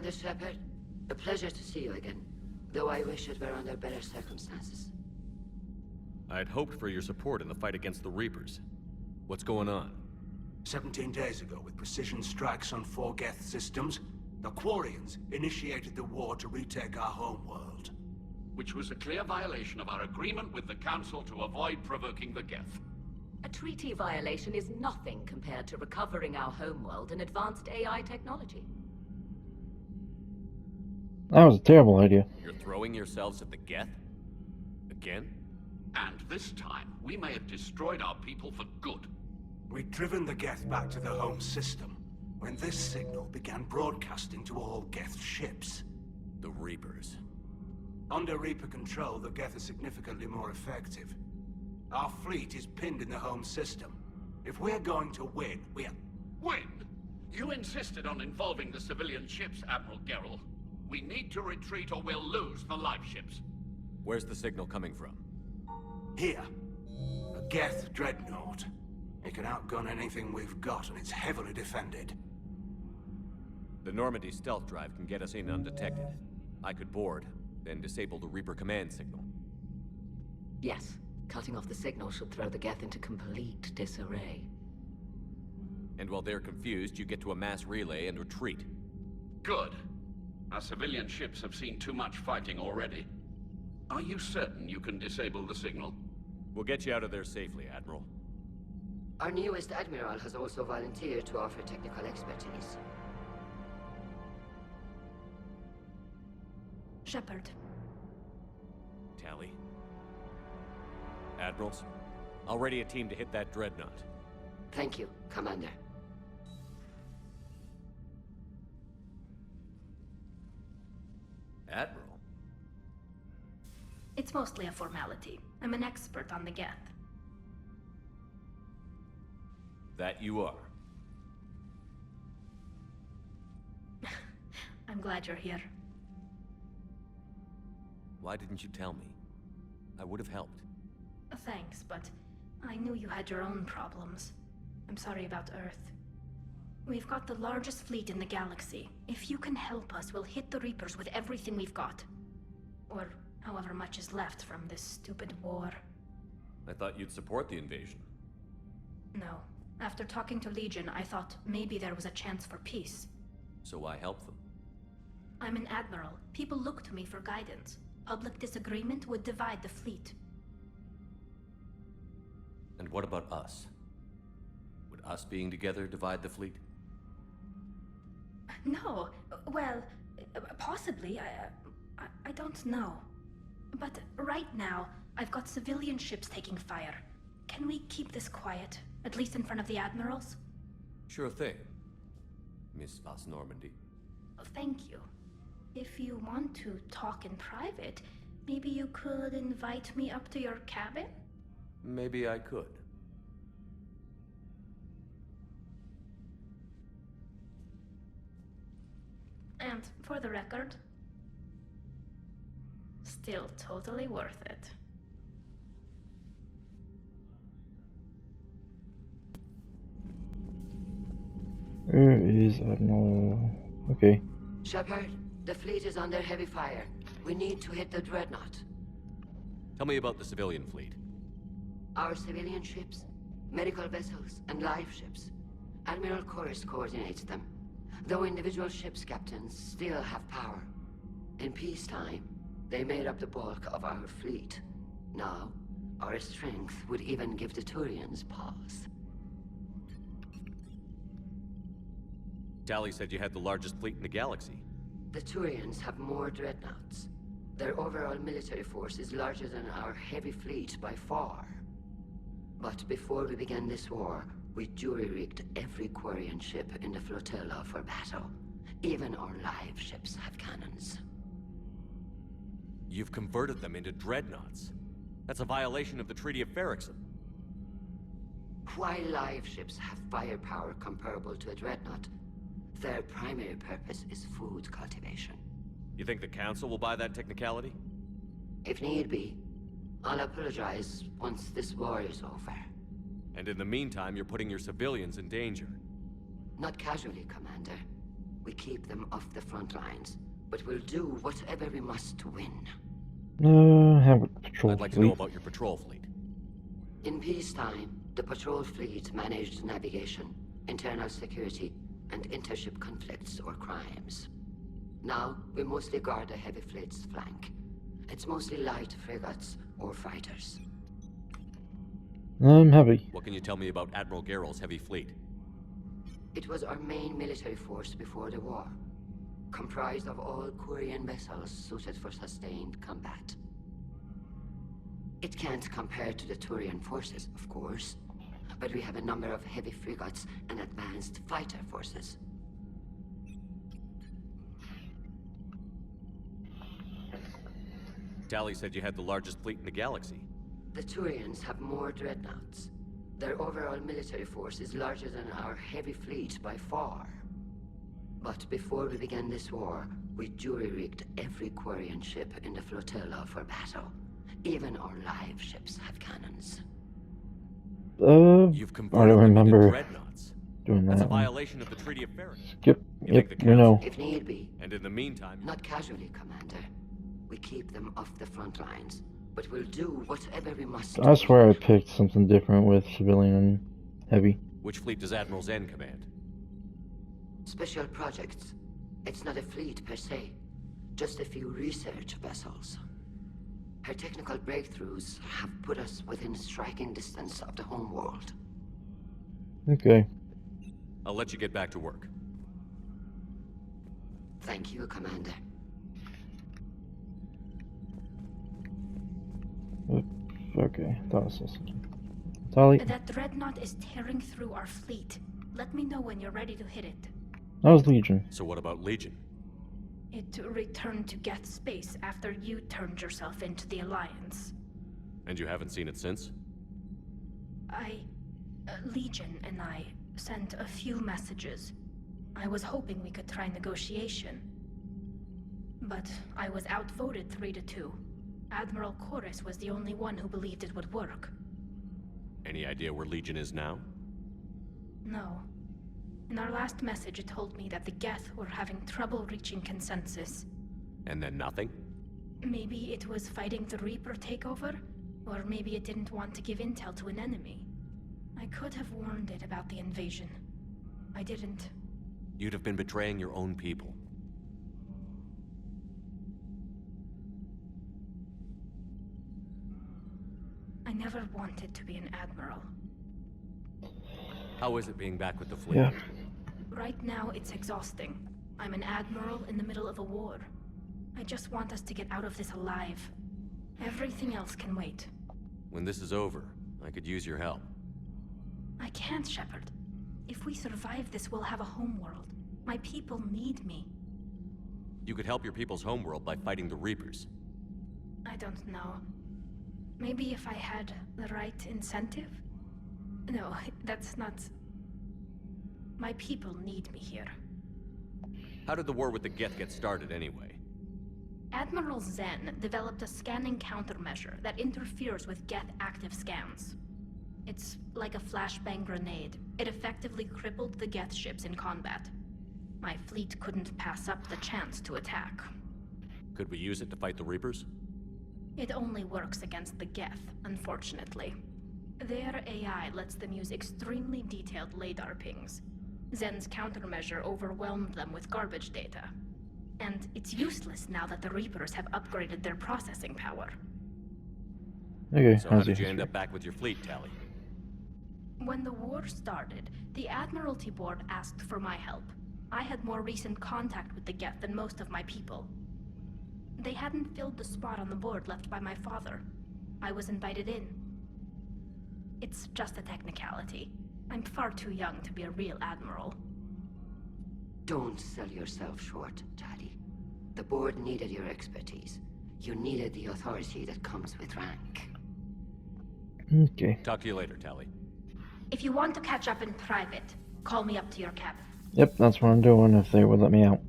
Commander Shepard. A pleasure to see you again, though I wish it were under better circumstances. I had hoped for your support in the fight against the Reapers. What's going on? 17 days ago, with precision strikes on 4 Geth systems, the Quarians initiated the war to retake our homeworld. Which was a clear violation of our agreement with the Council to avoid provoking the Geth. A treaty violation is nothing compared to recovering our homeworld and advanced AI technology. That was a terrible idea. You're throwing yourselves at the Geth? Again? And this time, we may have destroyed our people for good. We'd driven the Geth back to the home system, when this signal began broadcasting to all Geth ships. The Reapers. Under Reaper control, the Geth are significantly more effective. Our fleet is pinned in the home system. If we're going to win, Win? You insisted on involving the civilian ships, Admiral Gerrel. We need to retreat or we'll lose the live ships. Where's the signal coming from? Here. A Geth dreadnought. It can outgun anything we've got, and it's heavily defended. The Normandy stealth drive can get us in undetected. I could board, then disable the Reaper command signal. Yes, cutting off the signal should throw the Geth into complete disarray. And while they're confused, you get to a mass relay and retreat. Good. Our civilian ships have seen too much fighting already. Are you certain you can disable the signal? We'll get you out of there safely, Admiral. Our newest Admiral has also volunteered to offer technical expertise. Shepard. Tally. Admirals, I'll ready a team to hit that dreadnought. Thank you, Commander. Admiral? It's mostly a formality. I'm an expert on the Geth. That you are. I'm glad you're here. Why didn't you tell me? I would have helped. Thanks, but I knew you had your own problems. I'm sorry about Earth. We've got the largest fleet in the galaxy. If you can help us, we'll hit the Reapers with everything we've got. Or however much is left from this stupid war. I thought you'd support the invasion. No. After talking to Legion, I thought maybe there was a chance for peace. So I helped them. I'm an admiral. People look to me for guidance. Public disagreement would divide the fleet. And what about us? Would us being together divide the fleet? No. Well, possibly. I don't know. But right now, I've got civilian ships taking fire. Can we keep this quiet? At least in front of the admirals? Sure thing, Miss Vas Normandy. Thank you. If you want to talk in private, maybe you could invite me up to your cabin? Maybe I could. And for the record, still totally worth it. Where is Admiral? Okay. Shepard, the fleet is under heavy fire. We need to hit the dreadnought. Tell me about the civilian fleet. Our civilian ships, medical vessels, and live ships. Admiral Chorus coordinates them, though individual ships' captains still have power. In peacetime, they made up the bulk of our fleet. Now, our strength would even give the Turians pause. Tally said you had the largest fleet in the galaxy. The Turians have more dreadnoughts. Their overall military force is larger than our heavy fleet by far. But before we began this war, we jury-rigged every Quarian ship in the flotilla for battle. Even our live ships have cannons. You've converted them into dreadnoughts. That's a violation of the Treaty of Ferrixon. While live ships have firepower comparable to a dreadnought, their primary purpose is food cultivation. You think the Council will buy that technicality? If need be, I'll apologize once this war is over. And in the meantime, you're putting your civilians in danger. Not casually, Commander. We keep them off the front lines, but we'll do whatever we must to win. Have a patrol I'd like to fleet. know about your patrol fleet. In peacetime, the patrol fleet managed navigation, internal security, and intership conflicts or crimes. Now, we mostly guard the heavy fleet's flank. It's mostly light frigates or fighters. Heavy. What can you tell me about Admiral Geralt's heavy fleet? It was our main military force before the war, comprised of all Quarian vessels suited for sustained combat. It can't compare to the Turian forces, of course, but we have a number of heavy frigates and advanced fighter forces. Tali said you had the largest fleet in the galaxy. The Turians have more dreadnoughts. Their overall military force is larger than our heavy fleet by far. But before we began this war, we jury-rigged every Quarian ship in the flotilla for battle. Even our live ships have cannons. You've I converted don't them into remember dreadnoughts. doing That's a that one. violation of the Treaty of Ferris. Skip. You Yep, think the we know. If need be. And in the meantime, Not casually, Commander. We keep them off the front lines, but we'll do whatever we must. I swear I picked something different with civilian and heavy. which fleet does Admiral Zen command? Special projects. It's not a fleet per se, just a few research vessels. Her technical breakthroughs have put us within striking distance of the homeworld. Okay. I'll let you get back to work. Thank you, Commander. Okay, that was something. Tali, That dreadnought is tearing through our fleet. Let me know when you're ready to hit it. that was Legion. So what about Legion? It returned to Geth space after you turned yourself into the Alliance. And you haven't seen it since? Legion and I sent a few messages. I was hoping we could try negotiation. But I was outvoted 3-2. Admiral Chorus was the only one who believed it would work. Any idea where Legion is now? No. In our last message, it told me that the Geth were having trouble reaching consensus. And then nothing? Maybe it was fighting the Reaper takeover, or maybe it didn't want to give intel to an enemy. I could have warned it about the invasion. I didn't. You'd have been betraying your own people. I never wanted to be an admiral. How is it being back with the fleet? Yeah. Right now, it's exhausting. I'm an admiral in the middle of a war. I just want us to get out of this alive. Everything else can wait. When this is over, I could use your help. I can't, Shepard. If we survive this, we'll have a homeworld. My people need me. You could help your people's homeworld by fighting the Reapers. I don't know. Maybe if I had the right incentive? No, that's not... My people need me here. How did the war with the Geth get started anyway? Admiral Zen developed a scanning countermeasure that interferes with Geth active scans. It's like a flashbang grenade. It effectively crippled the Geth ships in combat. My fleet couldn't pass up the chance to attack. Could we use it to fight the Reapers? It only works against the Geth, unfortunately. Their AI lets them use extremely detailed radar pings. Zen's countermeasure overwhelmed them with garbage data. And it's useless now that the Reapers have upgraded their processing power. Okay, So how how's did it? you end up back with your fleet, Tali? When the war started, the Admiralty Board asked for my help. I had more recent contact with the Geth than most of my people. They hadn't filled the spot on the board left by my father. I was invited in. It's just a technicality. I'm far too young to be a real admiral. Don't sell yourself short, Tali. The board needed your expertise. You needed the authority that comes with rank. Okay. Talk to you later, Tali. If you want to catch up in private, call me up to your cabin. Yep, that's what I'm doing if they would let me out.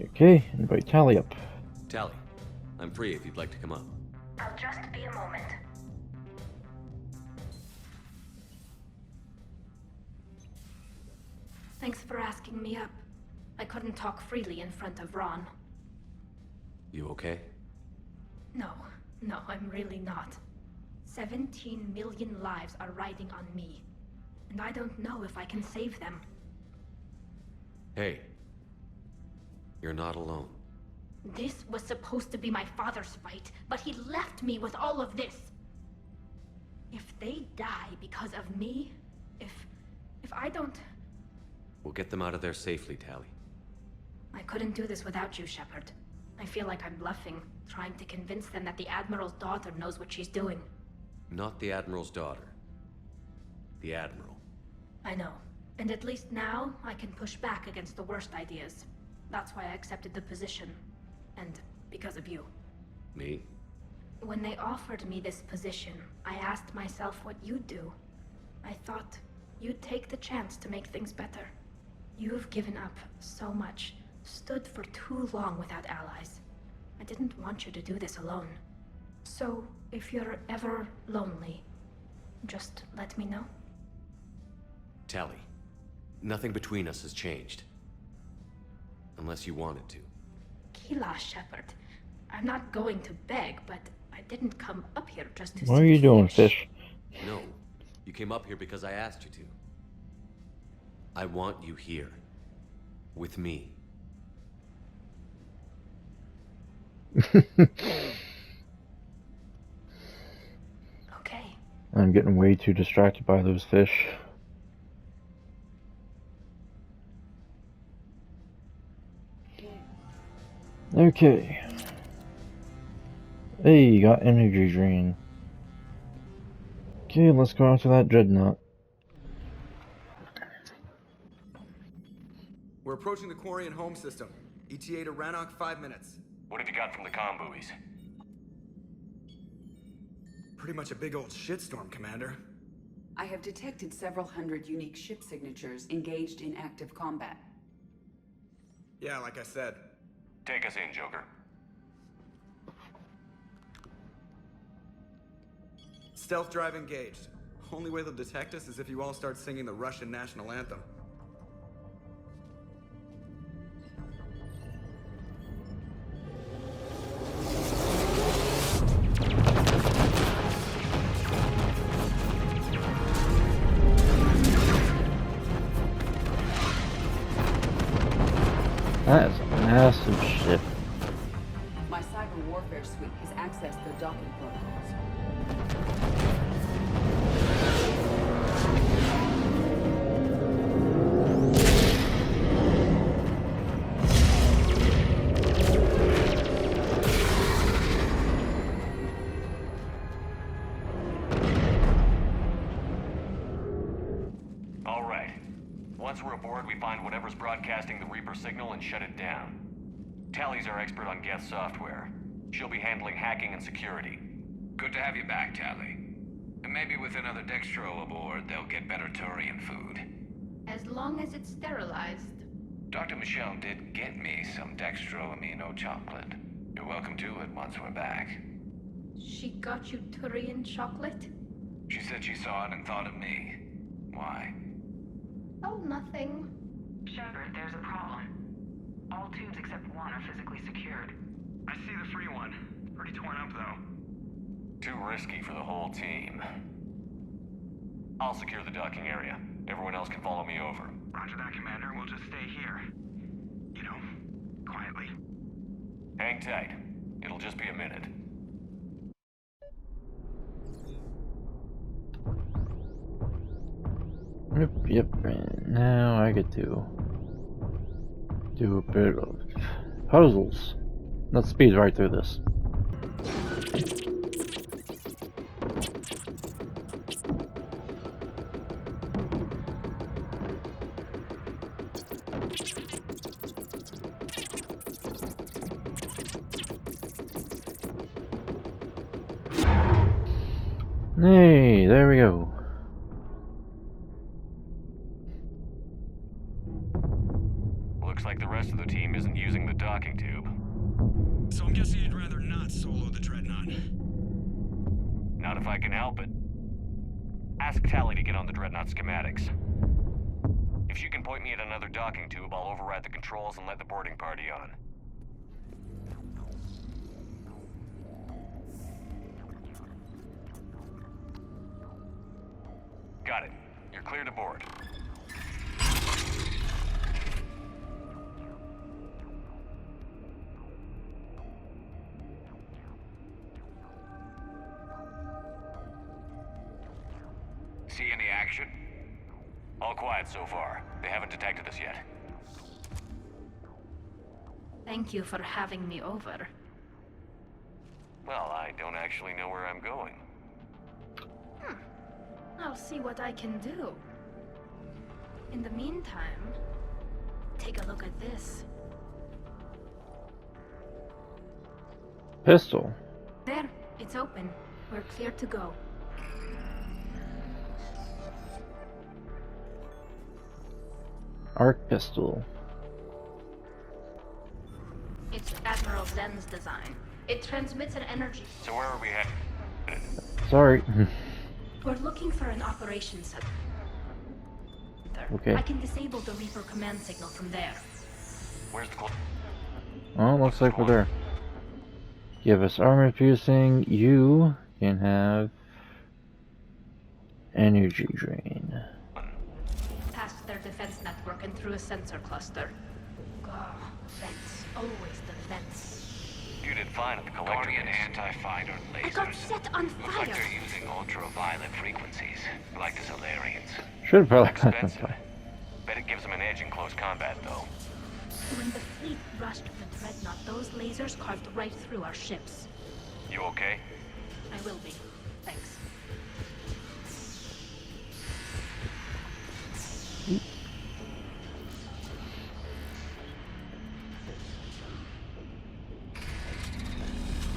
Okay, invite Tali up. Tali, I'm free if you'd like to come up. I'll just be a moment. Thanks for asking me up. I couldn't talk freely in front of Ron. You okay? No, I'm really not. 17 million lives are riding on me. And I don't know if I can save them. Hey. You're not alone. This was supposed to be my father's fight, but he left me with all of this. If they die because of me, if I don't... We'll get them out of there safely, Tali. I couldn't do this without you, Shepard. I feel like I'm bluffing, trying to convince them that the Admiral's daughter knows what she's doing. Not the Admiral's daughter. The Admiral. I know. And at least now, I can push back against the worst ideas. That's why I accepted the position. And because of you. Me? When they offered me this position, I asked myself what you'd do. I thought you'd take the chance to make things better. You've given up so much, stood for too long without allies. I didn't want you to do this alone. So, if you're ever lonely, just let me know. Tali, nothing between us has changed. Unless you wanted to. Kila, Shepard. I'm not going to beg, but I didn't come up here just to What are you doing, fish? No, you came up here because I asked you to. I want you here. With me. Okay. I'm getting way too distracted by those fish. Okay. Hey, got energy drain. Okay, let's go after that dreadnought. We're approaching the Quarian home system. ETA to Rannoch, 5 minutes. What have you got from the comm buoys? Pretty much a big old shitstorm, Commander. I have detected several hundred unique ship signatures engaged in active combat. Yeah, like I said. Take us in, Joker. Stealth drive engaged. Only way they'll detect us is if you all start singing the Russian national anthem. That is a massive ship. My cyber warfare suite has accessed their docking protocols. All right. Once we're aboard, we find whatever's broadcasting the Reaper signal and shut it down. Tali's our expert on Geth software. She'll be handling hacking and security. Good to have you back, Tali. And maybe with another Dextro aboard, they'll get better Turian food. As long as it's sterilized. Dr. Michelle did get me some Dextro Amino chocolate. You're welcome to it once we're back. She got you Turian chocolate? She said she saw it and thought of me. Why? Oh, nothing. Shepard, there's a problem. All tubes except one are physically secured. I see the free one. Pretty torn up, though. Too risky for the whole team. I'll secure the docking area. Everyone else can follow me over. Roger that, Commander. We'll just stay here. You know, quietly. Hang tight. It'll just be a minute. Yep, and now I get to do a bit of puzzles. Let's speed right through this. Hey, there we go. Looks like the rest of the team isn't using the docking tube. So I'm guessing you'd rather not solo the Dreadnought. Not if I can help it. Ask Tali to get on the Dreadnought schematics. If you can point me at another docking tube, I'll override the controls and let the boarding party on. Got it. You're clear to board. See any action? All quiet so far. They haven't detected us yet. Thank you for having me over. Well, I don't actually know where I'm going. I'll see what I can do. In the meantime, take a look at this. Pistol. There, it's open. We're clear to go. Arc pistol. It's Admiral Zen's design. It transmits an energy. So where are we headed? Sorry. We're looking for an operations center. Okay. I can disable the Reaper command signal from there. Where's the close? Well, looks like we're there. Give us armor piercing. You can have energy drain. Past their defense network and through a sensor cluster. Oh, vents. Always the vents. You did fine at the collector. Quarian anti-fighter lasers. I got set on Looks fire. like they're using ultraviolet frequencies, like the Solarians. Should probably Expensive. Bet it gives them an edge in close combat, though. When the fleet rushed the Dreadnought, those lasers carved right through our ships. You okay? I will be. Thanks.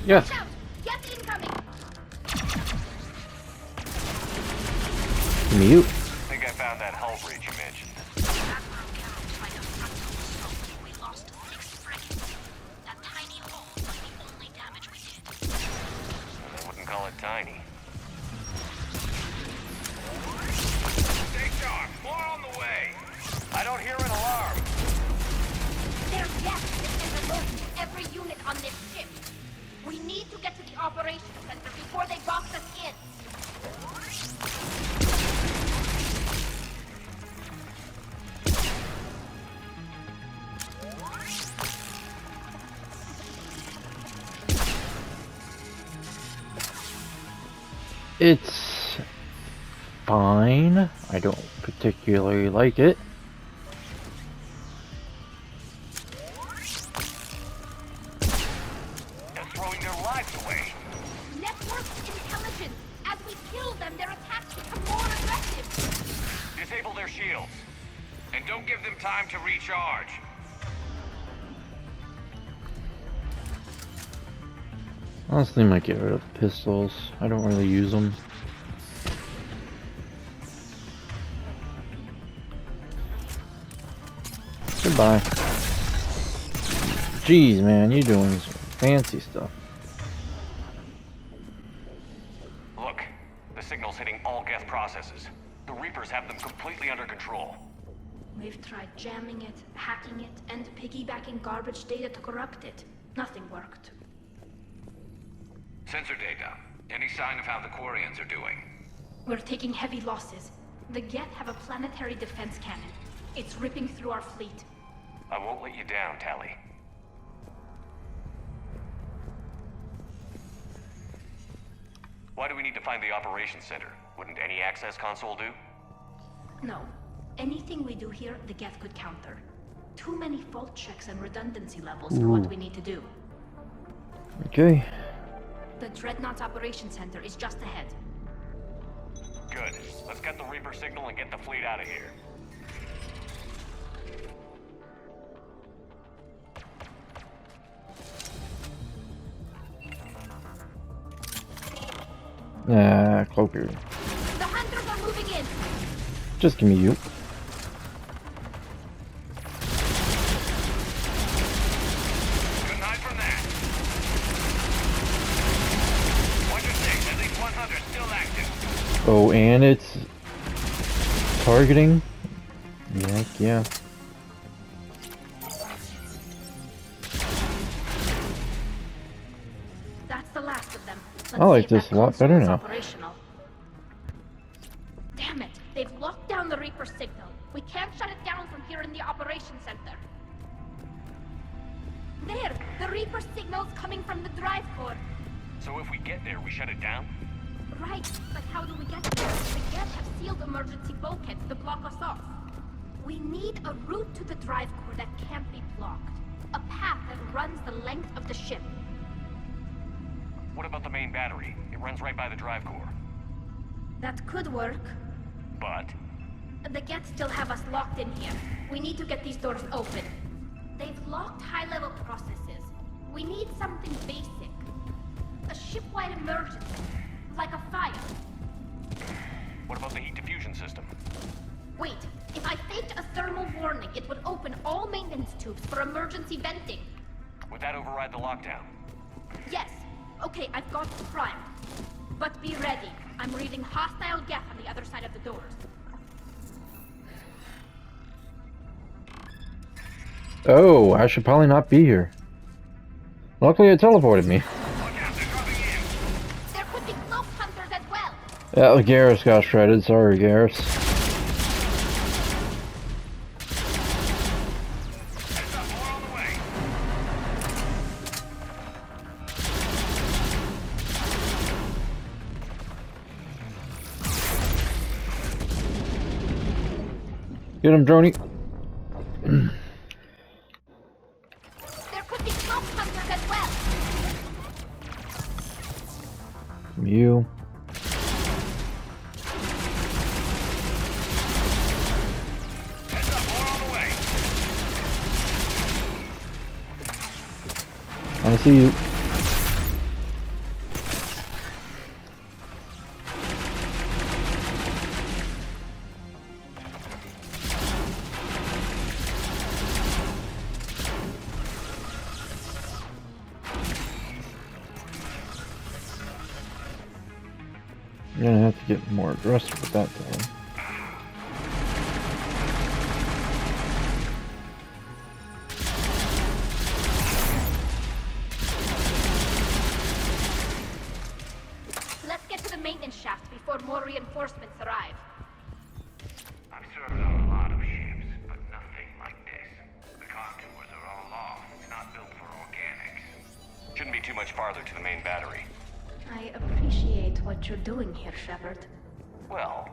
Yes. Shout! Geth incoming! Mute. I think I found that hull breach you mentioned. Admiral Carroll tried a frontal assault. We lost 6 frigates. That tiny hole was the only damage we did. I wouldn't call it tiny. Stay sharp! More on the way! I don't hear an alarm. There's Geth and alerting every unit on this ship. We need to get to the operations center before they box us in. It's fine. I don't particularly like it. They're throwing their lives away. Network intelligence. As we kill them, their attacks become more aggressive. Disable their shields. And don't give them time to recharge. Honestly, might get rid of pistols. I don't really use them. Goodbye. Jeez, man, you're doing some fancy stuff. Look, the signal's hitting all Geth processes. The Reapers have them completely under control. We've tried jamming it, hacking it, and piggybacking garbage data to corrupt it. Nothing worked. Sensor data. Any sign of how the Quarians are doing? We're taking heavy losses. The Geth have a planetary defense cannon. It's ripping through our fleet. I won't let you down, Tali. Why do we need to find the operations center? Wouldn't any access console do? No. Anything we do here, the Geth could counter. Too many fault checks and redundancy levels for what we need to do. Okay. The Dreadnought's operations center is just ahead. Good. Let's get the Reaper signal and get the fleet out of here. Cloaker. The hunters are moving in! Just give me you. Good night from that. 106, at least 100 still active. Oh, and it's targeting Heck yeah. That's the last of them. I like this a lot better now. Damn it! They've locked down the Reaper signal. We can't shut it down from here in the operations center. There! The Reaper signal's coming from the drive core. So if we get there, we shut it down? Right, but how do we get there? The Geth have sealed emergency bulkheads to block us off. We need a route to the drive core that can't be blocked. A path that runs the length of the ship. What about the main battery? It runs right by the drive core. That could work. But? The Geth still have us locked in here. We need to get these doors open. They've locked high-level processes. We need something basic. A ship-wide emergency. Like a fire. What about the heat diffusion system? Wait, if I faked a thermal warning, it would open all maintenance tubes for emergency venting. Would that override the lockdown? Yes. Okay, I've got it primed. But be ready. I'm reading hostile Geth on the other side of the doors. Oh, I should probably not be here. Luckily it teleported me. There could be cloak hunters as well. Yeah, Garrus got shredded. Sorry, Garrus. Get him, Droney. There could be cloak hunters as well. You. I see you. I'm gonna have to get more aggressive with that thing. Let's get to the maintenance shaft before more reinforcements arrive. I've served on a lot of ships, but nothing like this. The contours are all off. It's not built for organics. Shouldn't be too much farther to the main battery. I appreciate what you're doing here, Shepard. Well,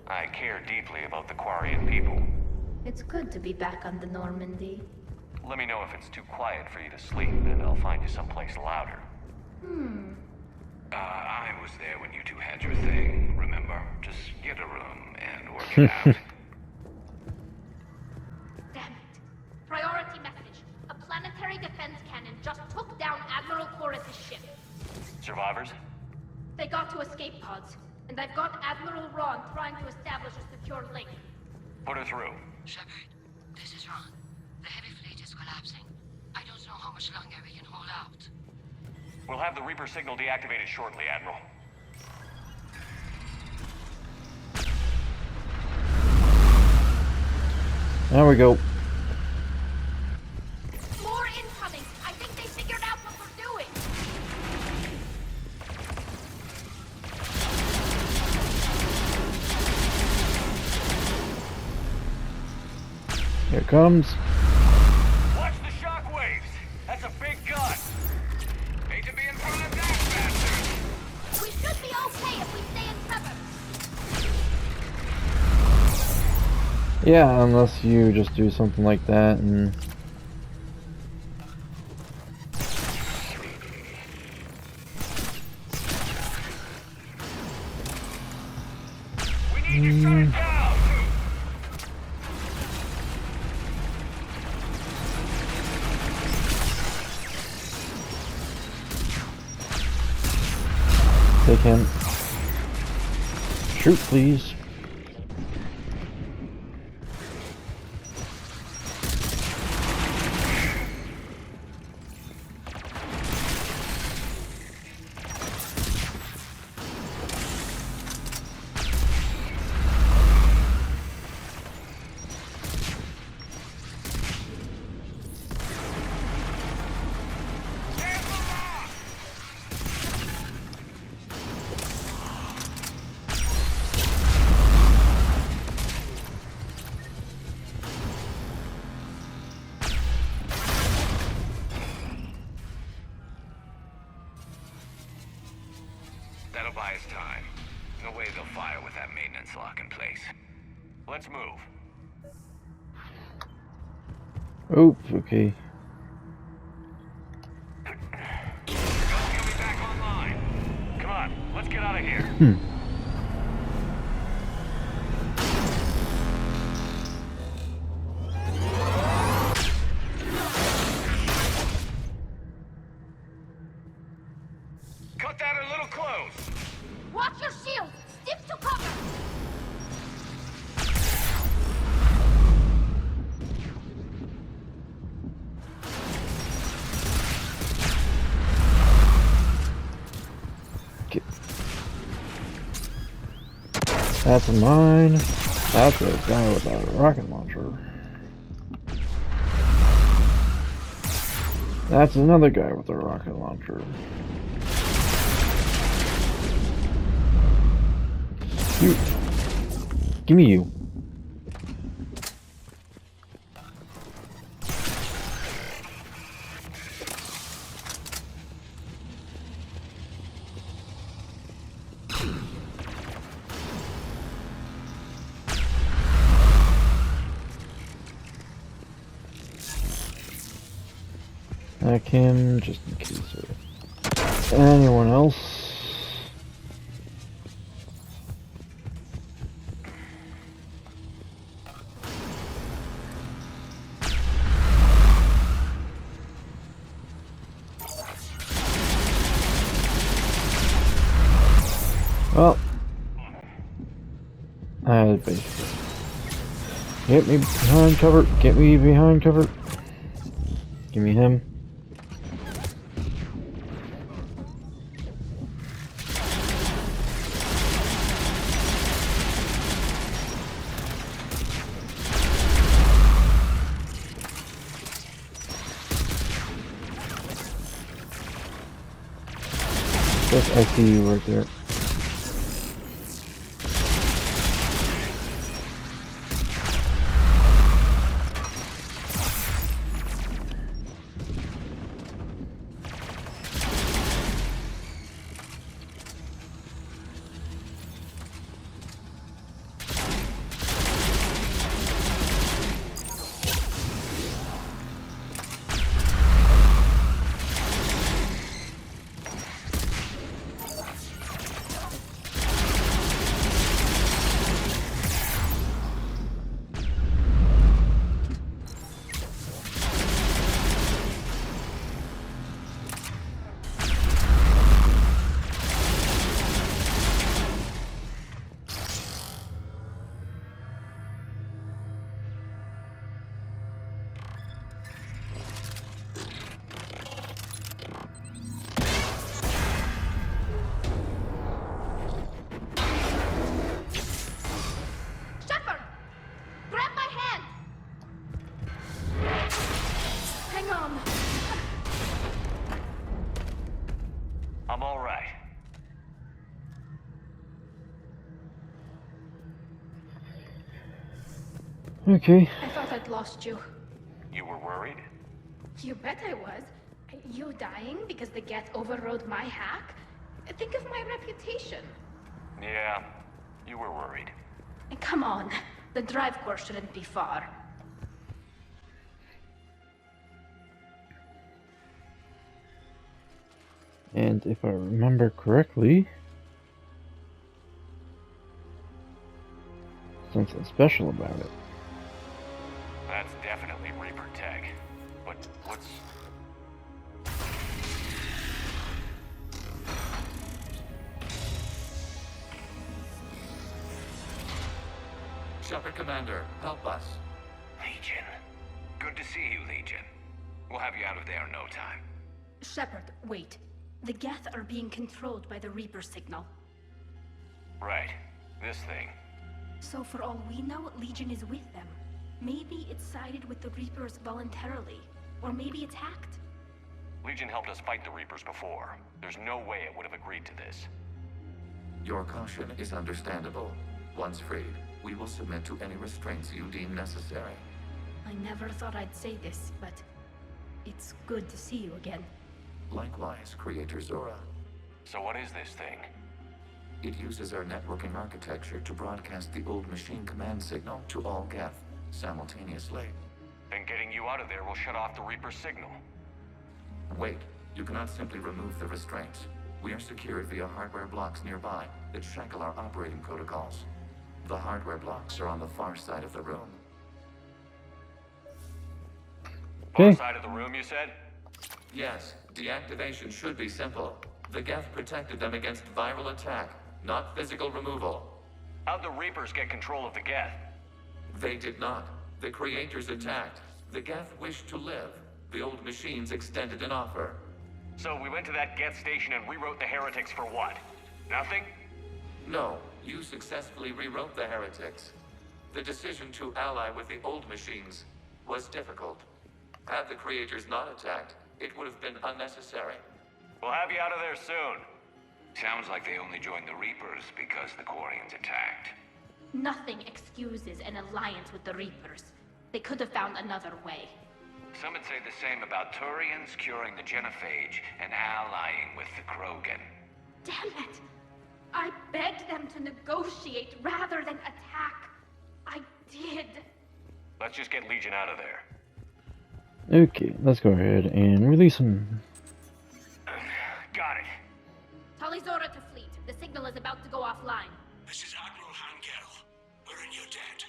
I care deeply about the Quarian people. It's good to be back on the Normandy. Let me know if it's too quiet for you to sleep, and I'll find you someplace louder. I was there when you two had your thing, remember? Just get a room and work it out. Damn it. Priority message. A planetary defense cannon just took down Admiral Chorus' ship. Survivors? They got to escape pods, and I've got Admiral Ron trying to establish a secure link. Put her through. Shepard, this is Ron. The heavy fleet is collapsing. I don't know how much longer we can hold out. We'll have the Reaper signal deactivated shortly, Admiral. There we go. More incoming! I think they figured out what we're doing! Here it comes. Watch the shockwaves! That's a big gun! Hate to be in front of that bastard! We should be okay if we stay in cover! Yeah, unless you just do something like that and... We need to shut it down! Take him. Shoot, please. That'll buy us time. No way they'll fire with that maintenance lock in place. Let's move. Oops, okay. He'll be back online. Come on, let's get out of here. Cut that a little close. Watch your shield! Stick to cover! That's a mine. That's a guy with a rocket launcher. That's another guy with a rocket launcher. You. Give me you. Hack him just in case. Anyone else? Well, basically. Get me behind cover. Get me behind cover. Give me him. Yes, I see you right there. I'm all right. Okay. I thought I'd lost you. You were worried? You bet I was. You dying because the Geth overrode my hack? Think of my reputation. Yeah, you were worried. Come on. The drive course shouldn't be far. And if I remember correctly, something special about it. That's definitely Reaper tech. But what's... Shepard Commander, help us. Legion. Good to see you, Legion. We'll have you out of there in no time. Shepard, wait. The Geth are being controlled by the Reaper signal. Right. This thing. So for all we know, Legion is with them. Maybe it sided with the Reapers voluntarily. Or maybe it's hacked. Legion helped us fight the Reapers before. There's no way it would have agreed to this. Your caution is understandable. Once freed, we will submit to any restraints you deem necessary. I never thought I'd say this, but it's good to see you again. Likewise, Creator Zora. So what is this thing? It uses our networking architecture to broadcast the old machine command signal to all Geth simultaneously. Then getting you out of there will shut off the Reaper signal. Wait, you cannot simply remove the restraints. We are secured via hardware blocks nearby that shackle our operating protocols. The hardware blocks are on the far side of the room. Far side of the room, you said? Yes, deactivation should be simple. The Geth protected them against viral attack, not physical removal. How'd the Reapers get control of the Geth? They did not. The creators attacked. The Geth wished to live. The old machines extended an offer. So we went to that Geth station and rewrote the heretics for what? Nothing? No, you successfully rewrote the heretics. The decision to ally with the old machines was difficult. Had the creators not attacked, it would have been unnecessary. We'll have you out of there soon. Sounds like they only joined the Reapers because the Quarians attacked. Nothing excuses an alliance with the Reapers. They could have found another way. Some would say the same about Turians curing the genophage and allying with the Krogan. Damn it! I begged them to negotiate rather than attack. I did. Let's just get Legion out of there. Okay, let's go ahead and release him. Got it. Talizora to fleet. The signal is about to go offline. This is Admiral Hangel. We're in your debt.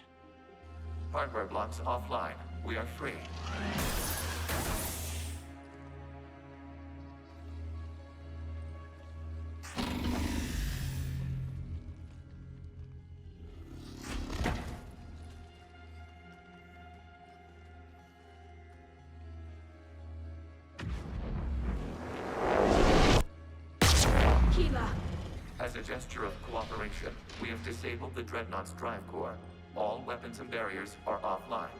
Hardware blocks offline. We are free. As a gesture of cooperation, we have disabled the Dreadnought's drive core. All weapons and barriers are offline.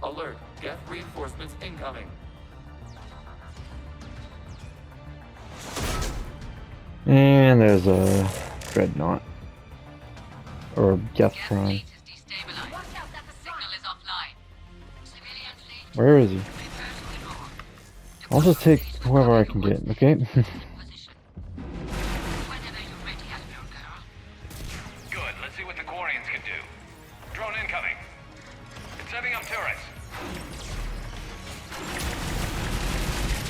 Alert! Geth reinforcements incoming! And there's a Dreadnought. Or Geth Prime. Where is he? I'll just take whoever I can get, okay? Good, let's see what the Quarians can do. Drone incoming. It's setting up turrets.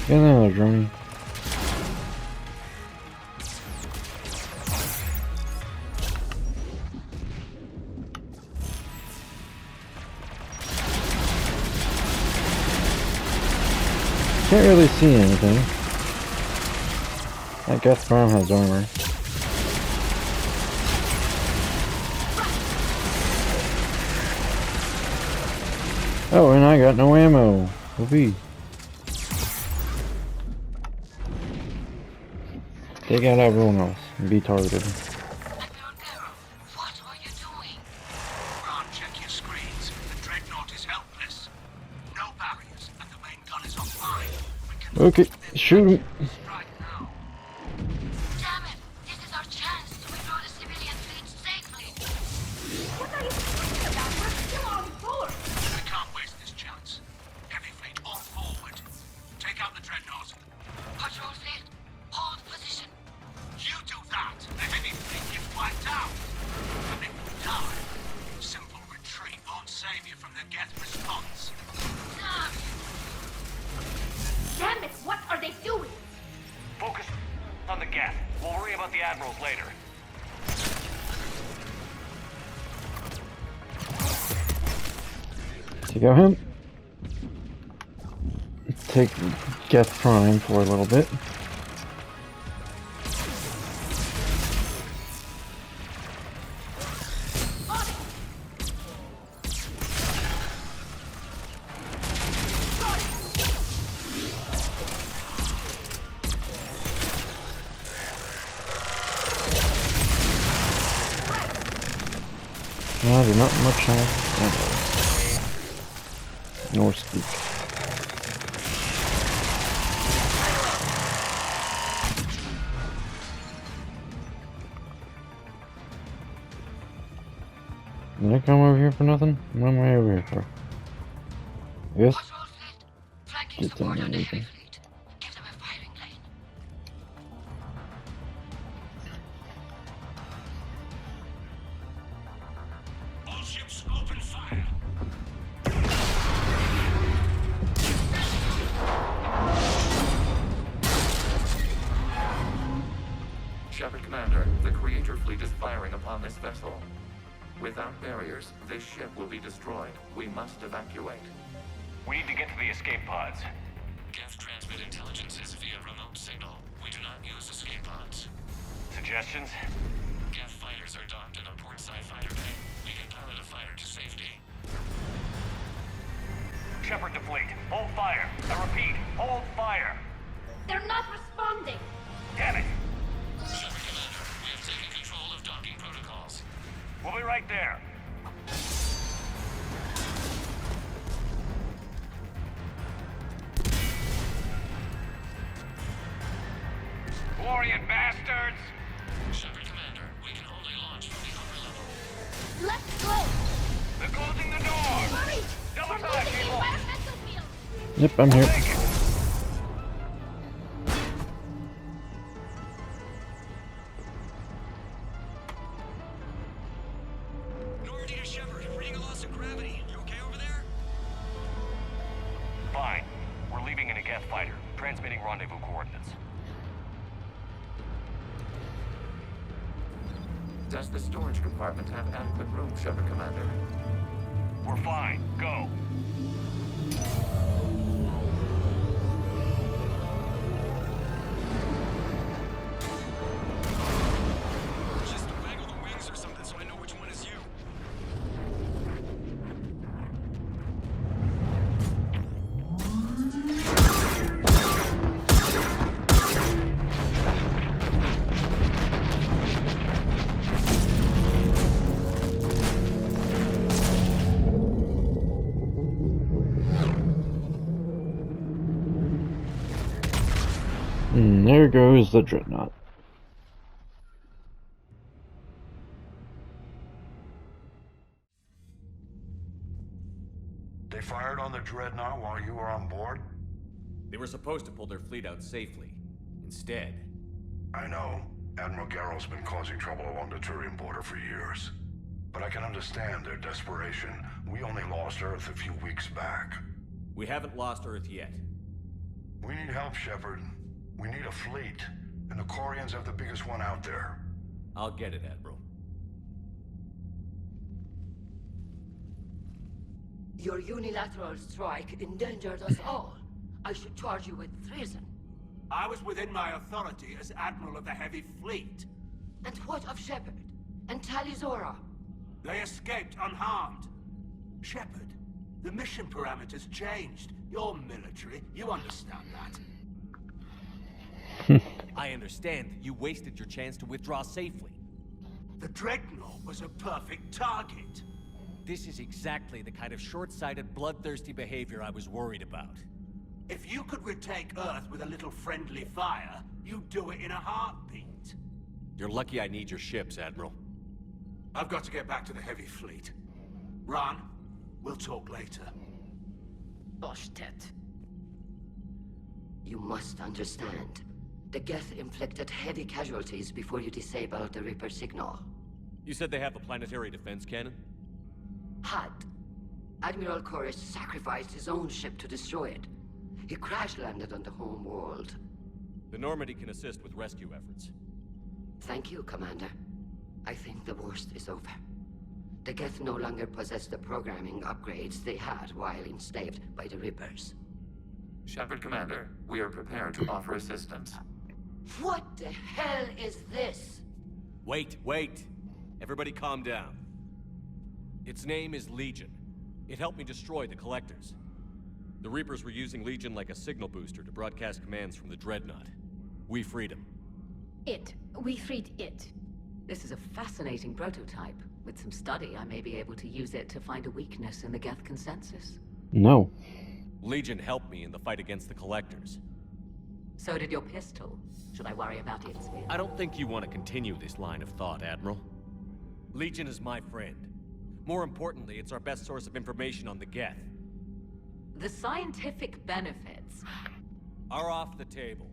Get another drone. Can't really see anything. That Geth Prime has armor. Oh, and I got no ammo. Whoopee. Take out everyone else and be targeted. What are you doing? Ron, check your screens. The Dreadnought is helpless. No barriers, and the main gun is offline. Okay, shoot him. Right now. Damn it! This is our chance to withdraw the civilian fleet safely. What are you talking about? We're still on board. We can't waste this chance. Heavy fleet on forward. Take out the Dreadnought. Patrol fleet, hold position. You do that, the heavy fleet gets wiped out. And if we die, simple retreat won't save you from the Geth response. Damn it! What are they doing? Focus on the Geth. We'll worry about the admirals later. Take out him. Take Geth Prime for a little bit. No, they're not much nor speak. Did I come over here for nothing? What am I over here for? I guess. Patrol fleet, flanking Get support them on the moving. heavy fleet. Give them a firing lane. All ships open fire. Shepard Commander, the Creator fleet is firing upon this vessel. Without barriers, this ship will be destroyed. We must evacuate. We need to get to the escape pods. Geth transmit intelligences via remote signal. We do not use escape pods. Suggestions? Geth fighters are docked in a portside fighter bay. We can pilot a fighter to safety. Shepard to fleet. Hold fire. I repeat, hold fire. They're not responding! Damn it! Shepard Commander, we have taken control of docking protocols. We'll be right there. Quarian bastards! Shepard Commander, we can only launch from the upper level. Let's go! They're closing the door! Hurry! Double We're time, losing the people! environmental field! Yep, I'm here. Take it! Normandy to Shepard, reading a loss of gravity. You okay over there? Fine. We're leaving in a Geth fighter, transmitting rendezvous coordinates. Does the storage compartment have adequate room, Shepard Commander? We're fine. Go. Just waggle the wings or something so I know which one is you. And there goes the dreadnought. They fired on the dreadnought while you were on board? They were supposed to pull their fleet out safely. Instead, I know. Admiral Garrow's been causing trouble along the Turian border for years. But I can understand their desperation. We only lost Earth a few weeks back. we haven't lost Earth yet. We need help, Shepard. We need a fleet. And the Quarians have the biggest one out there. I'll get it, Admiral. Your unilateral strike endangered us all. I should charge you with treason. I was within my authority as Admiral of the Heavy Fleet. And what of Shepard? And Talizora? They escaped unharmed. Shepard, the mission parameters changed. You're military, you understand that. I understand. You wasted your chance to withdraw safely. The Dreadnought was a perfect target. This is exactly the kind of short-sighted, bloodthirsty behavior I was worried about. If you could retake Earth with a little friendly fire, you'd do it in a heartbeat. You're lucky I need your ships, Admiral. I've got to get back to the Heavy Fleet. Ron, we'll talk later. Boshtet. You must understand. The Geth inflicted heavy casualties before you disabled the Reaper signal. You said they have a planetary defense cannon? Had. Admiral Chorus sacrificed his own ship to destroy it. He crash-landed on the home world. The Normandy can assist with rescue efforts. Thank you, Commander. I think the worst is over. The Geth no longer possess the programming upgrades they had while enslaved by the Reapers. Shepard Commander, we are prepared to offer assistance. What the hell is this? Wait. Everybody calm down. Its name is Legion. It helped me destroy the Collectors. The Reapers were using Legion like a signal booster to broadcast commands from the Dreadnought. We freed him. We freed it. This is a fascinating prototype. With some study, I may be able to use it to find a weakness in the Geth consensus. No. Legion helped me in the fight against the Collectors. So did your pistol. Should I worry about its speed? I don't think you want to continue this line of thought, Admiral. Legion is my friend. More importantly, it's our best source of information on the Geth. The scientific benefits are off the table.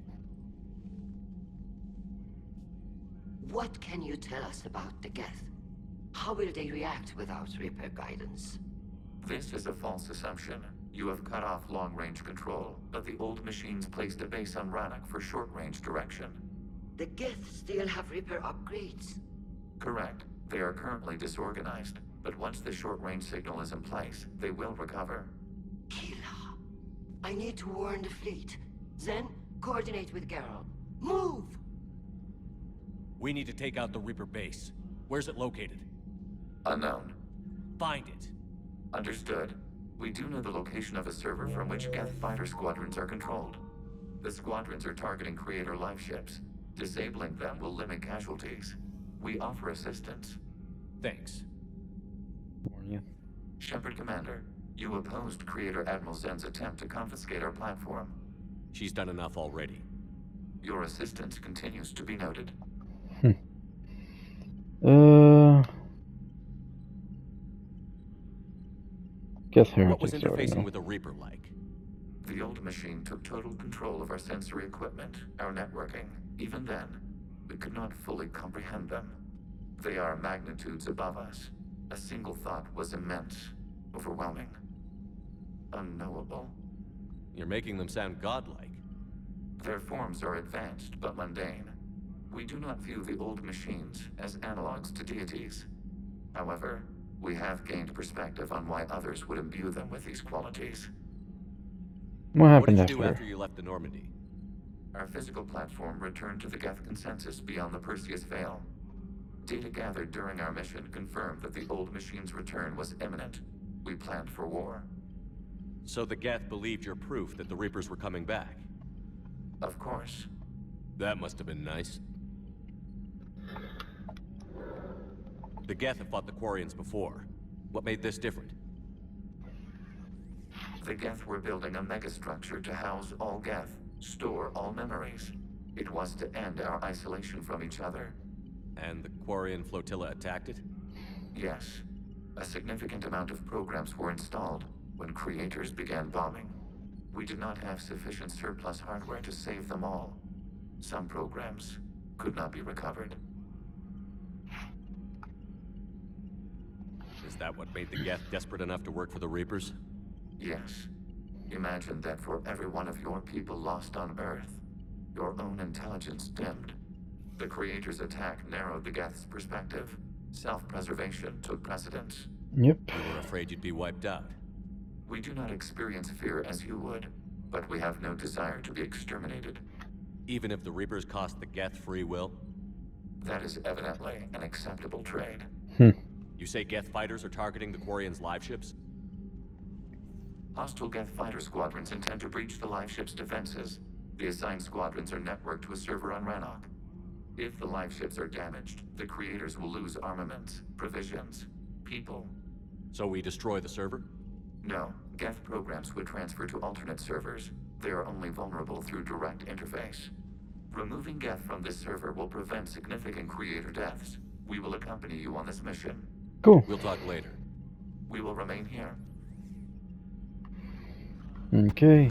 What can you tell us about the Geth? How will they react without Reaper guidance? This is a false assumption. You have cut off long-range control, but the old machines placed a base on Rannoch for short-range direction. The Geth still have Reaper upgrades? Correct. They are currently disorganized, but once the short-range signal is in place, they will recover. Kila, I need to warn the fleet. Then, coordinate with Geralt. Move! We need to take out the Reaper base. Where's it located? Unknown. Find it. Understood. We do know the location of a server from which Geth fighter squadrons are controlled. The squadrons are targeting Creator life ships. Disabling them will limit casualties. We offer assistance. Thanks. Warn you. Shepard Commander, you opposed Creator Admiral Zen's attempt to confiscate our platform. She's done enough already. Your assistance continues to be noted. Geth heretics. What was interfacing with a Reaper like? The old machine took total control of our sensory equipment, our networking. Even then, we could not fully comprehend them. They are magnitudes above us. A single thought was immense, overwhelming, unknowable. You're making them sound godlike. Their forms are advanced but mundane. We do not view the old machines as analogs to deities. However, we have gained perspective on why others would imbue them with these qualities. What happened What did you do after you left the Normandy? Our physical platform returned to the Geth consensus beyond the Perseus Veil. Data gathered during our mission confirmed that the old machine's return was imminent. We planned for war. So the Geth believed your proof that the Reapers were coming back? Of course. That must have been nice. The Geth have fought the Quarians before. What made this different? The Geth were building a megastructure to house all Geth, store all memories. It was to end our isolation from each other. And the Quarian flotilla attacked it? Yes. A significant amount of programs were installed when Creators began bombing. We did not have sufficient surplus hardware to save them all. Some programs could not be recovered. Is that what made the Geth desperate enough to work for the Reapers? Yes. Imagine that for every one of your people lost on Earth, your own intelligence dimmed. The Creator's attack narrowed the Geth's perspective. Self-preservation took precedence. Yep. You were afraid you'd be wiped out. We do not experience fear as you would, but we have no desire to be exterminated. Even if the Reapers cost the Geth free will? That is evidently an acceptable trade. You say Geth fighters are targeting the Quarians' live ships? Hostile Geth fighter squadrons intend to breach the live ship's defenses. The assigned squadrons are networked to a server on Rannoch. If the live ships are damaged, the Creators will lose armaments, provisions, people. So we destroy the server? No. Geth programs would transfer to alternate servers. They are only vulnerable through direct interface. Removing Geth from this server will prevent significant Creator deaths. We will accompany you on this mission. Cool. We'll talk later. We will remain here. Okay.